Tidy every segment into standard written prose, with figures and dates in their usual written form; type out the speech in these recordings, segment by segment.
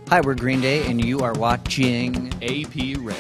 Hi, we're Green Day, and you are watching AP-RED.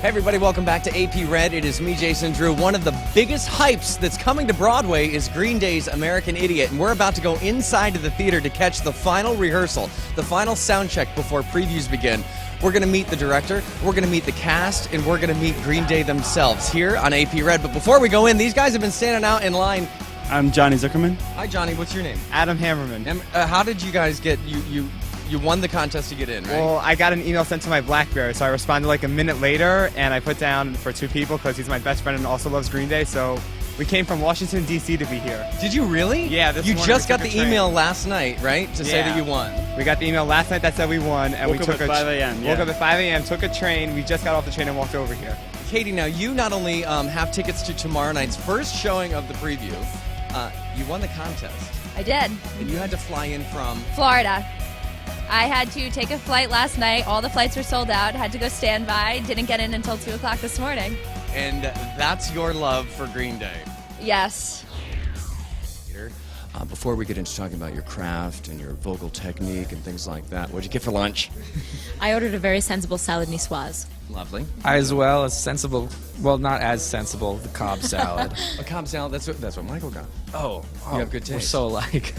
Hey everybody, welcome back to AP-RED. It is me, Jason Drew. One of the biggest hypes that's coming to Broadway is Green Day's American Idiot, and we're about to go inside of the theater to catch the final rehearsal, the final sound check before previews begin. We're going to meet the director, we're going to meet the cast, and we're going to meet Green Day themselves here on AP-RED. But before we go in, these guys have been standing out in line. I'm Johnny Zuckerman. Hi Johnny, what's your name? Adam Hammerman. How did you guys get, you won the contest to get in, right? Well, I got an email sent to my BlackBerry, so I responded like a minute later, and I put down for two people because he's my best friend and also loves Green Day, so we came from Washington, D.C. to be here. Did you really? Yeah, this You morning just we got took the a train. email last night, right? To say that you won. We got the email last night that said we won, and Woke we up took at 5 a.m., Woke up at 5 a.m., took a train, we just got off the train and walked over here. Katie, now you not only have tickets to tomorrow night's first showing of the preview, you won the contest. I did. And you had to fly in from... Florida. I had to take a flight last night. All the flights were sold out. Had to go standby. Didn't get in until 2 o'clock this morning. And that's your love for Green Day. Yes. Before we get into talking about your craft and your vocal technique and things like that, what'd you get for lunch? I ordered a very sensible salad niçoise. Lovely. I as well, a sensible, well, not as sensible, the Cobb salad. A Cobb salad, that's what Michael got. Oh, You have good taste. We're so alike.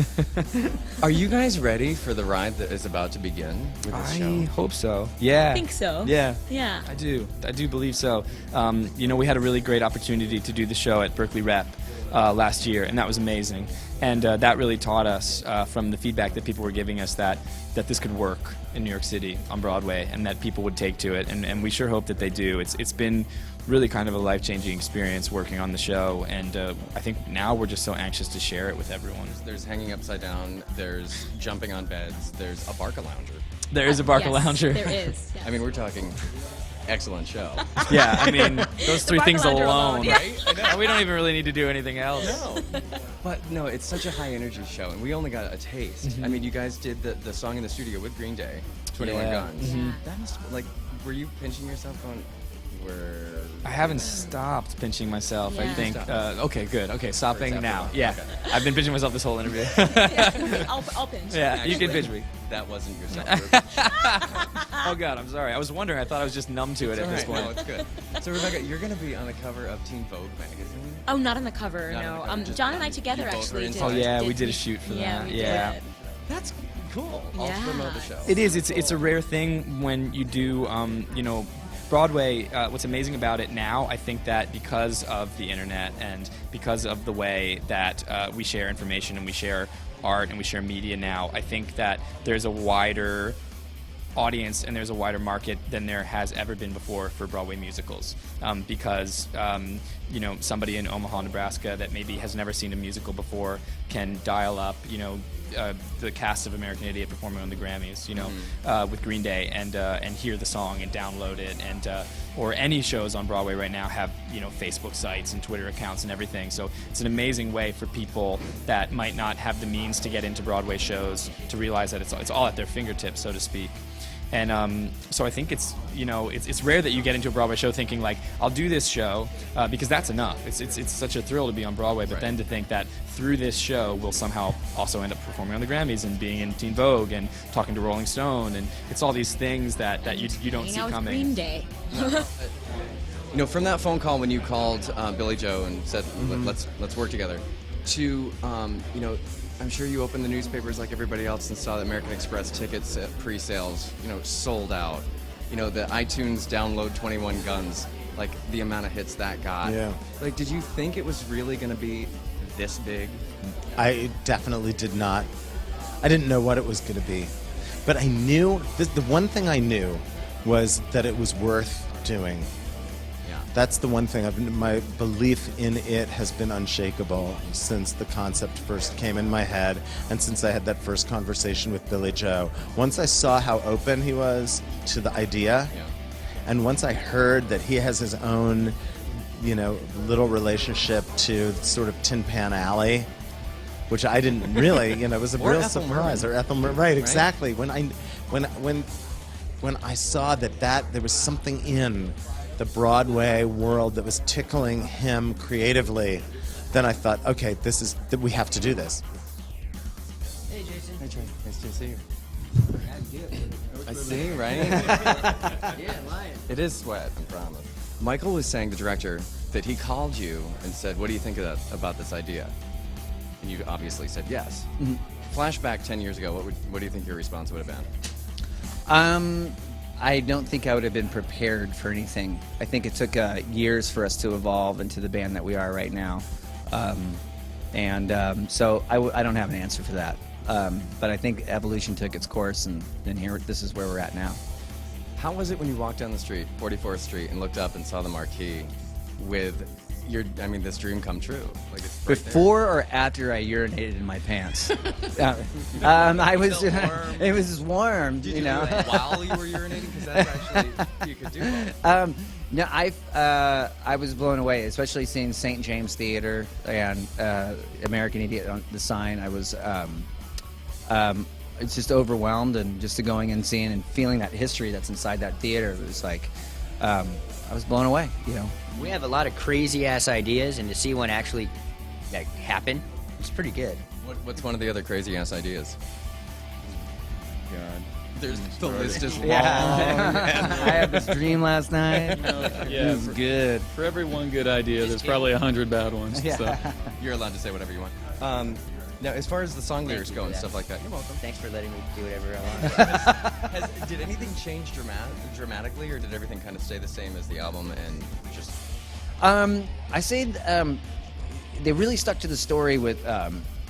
Are you guys ready for the ride that is about to begin with this I show? hope so. Yeah. I think so. Yeah. Yeah. I do believe so. We had a really great opportunity to do the show at Berkeley Rep last year, and that was amazing. And that really taught us from the feedback that people were giving us that this could work in New York City on Broadway, and that people would take to it. And we sure hope that they do. It's been really kind of a life-changing experience working on the show, and I think now we're just so anxious to share it with everyone. There's hanging upside down, there's jumping on beds, there's a Barca-lounger. There is a Barca-lounger. There is. Yes. I mean, we're talking excellent show. Yeah, I mean, those three things Barca-lounger alone. alone, Right? I know. We don't even really need to do anything else. No. But no, it's such a high energy show, and we only got a taste. I mean, you guys did the song in the studio with Green Day, 21 Yeah. Guns. Yeah. That must, were you pinching yourself going, where... I haven't stopped pinching myself, I Yeah. think. Okay, good. Okay, stopping Or now. after Yeah. okay. I've been pinching myself this whole interview. I'll pinch. Yeah, you can pinch me. That wasn't yourself. Oh, God, I'm sorry. I was wondering. I thought I was just numb to it at this point. No, it's good. So, Rebecca, you're going to be on the cover of Teen Vogue magazine. Oh, not on the cover, Not no. on the cover, just John and I you together both were actually in did. touch. Oh, yeah, we did a shoot for Yeah, that. we Yeah. did. That's cool. All to Yeah. promote the show. It is. It's a rare thing when you do, Broadway. What's amazing about it now, I think that because of the internet and because of the way that we share information and we share art and we share media now, I think that there's a wider audience and there's a wider market than there has ever been before for Broadway musicals, because somebody in Omaha, Nebraska that maybe has never seen a musical before can dial up the cast of American Idiot performing on the Grammys, with Green Day, and hear the song and download it, and or any shows on Broadway right now have Facebook sites and Twitter accounts and everything. So it's an amazing way for people that might not have the means to get into Broadway shows to realize that it's all at their fingertips, so to speak. And so I think it's rare that you get into a Broadway show thinking like, I'll do this show because that's enough. It's such a thrill to be on Broadway, but then to think that through this show we'll somehow also end up performing on the Grammys and being in Teen Vogue and talking to Rolling Stone, and it's all these things that you don't Hang see out with coming. Green Day. From that phone call when you called Billy Joe and said, let's work together, to, I'm sure you opened the newspapers like everybody else and saw that American Express tickets at pre-sales, sold out. The iTunes download 21 Guns, like the amount of hits that got. Yeah. Like, did you think it was really going to be this big? I definitely did not. I didn't know what it was going to be. But I knew, the one thing I knew was that it was worth doing. Yeah. That's the one thing. My belief in it has been unshakable since the concept first came in my head and since I had that first conversation with Billy Joe. Once I saw how open he was to the idea, and once I heard that he has his own, little relationship to sort of Tin Pan Alley, which I didn't really, it was a Or real Ethel surprise. Merman. Or Ethel Merman, right, exactly. When when I saw that there was something in the Broadway world that was tickling him creatively, then I thought, okay, we have to do this. Hey, Trey. Nice to see you. I see, right? It is sweat, I promise. Michael was saying, the director, that he called you and said, what do you think about this idea? And you obviously said yes. Mm-hmm. Flashback 10 years ago, what do you think your response would have been? I don't think I would have been prepared for anything. I think it took years for us to evolve into the band that we are right now. So I don't have an answer for that. But I think evolution took its course, and then this is where we're at now. How was it when you walked down the street, 44th Street, and looked up and saw the marquee with this dream come true? Like, it's right Before or after I urinated in my pants? I was. It was warm. Did you know. Do it while you were urinating? Because that's actually, you could do both. No, I was blown away, especially seeing St. James Theater and American Idiot on the sign. I was it's just overwhelmed, and just going and seeing and feeling that history that's inside that theater. It was like I was blown away. You know. We have a lot of crazy ass ideas, and to see one actually happen, it's pretty good. What's one of the other crazy ass ideas? God. The list is long. I had this dream last night. Yeah, It was good. for every one good idea, there's probably 100 bad ones. Yeah. So. You're allowed to say whatever you want. Now, as far as the song lyrics go and stuff like that, you're welcome. Thanks for letting me do whatever I want. Did anything change dramatically, or did everything kind of stay the same as the album and just... I say they really stuck to the story with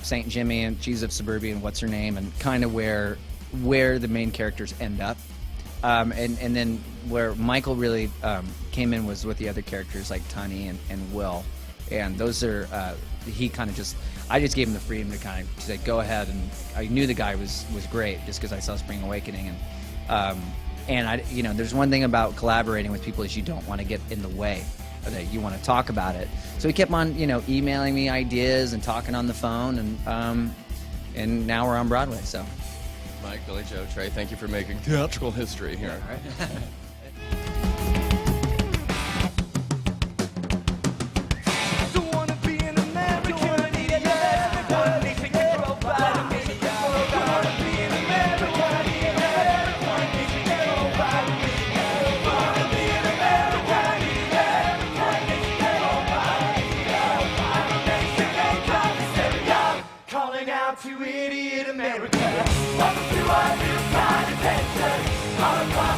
St. Jimmy and Cheese of Suburbia and What's Her Name, and kind of where the main characters end up. And then where Michael really came in was with the other characters like Tunny and Will. And those are, I just gave him the freedom to kind of say, go ahead. And I knew the guy was great just because I saw Spring Awakening. And I, there's one thing about collaborating with people is you don't want to get in the way. That you want to talk about it. So he kept on, emailing me ideas and talking on the phone, and now we're on Broadway. So, Mike, Billy Joe, Trey, thank you for making theatrical history here. To idiot America, welcome to our new kind of adventure.